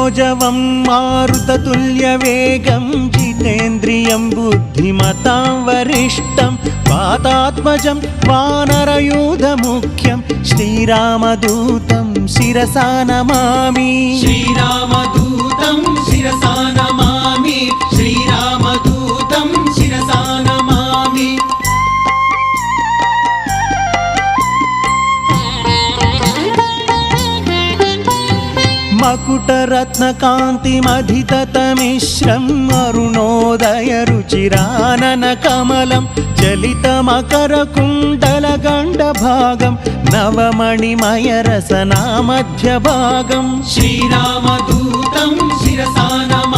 मनोजवं मारुततुल्यवेगं जितेन्द्रियं बुद्धिमतां वरिष्ठं वातात्मजं वानरयूथमुख्यं श्रीरामदूतं शिरसा नमामि। श्रीरामदूतं शिरसा नमामि। श्रीरामदूतं शिरसा नमामि। मकुटरत्नकान्तिमधिततमिश्रम् अरुणोदयरुचिराननकमलं चलितमकरकुण्डलगण्डभागं नवमणिमयरसनामध्यभागम्। श्रीरामदूतं शिरसा नमामि।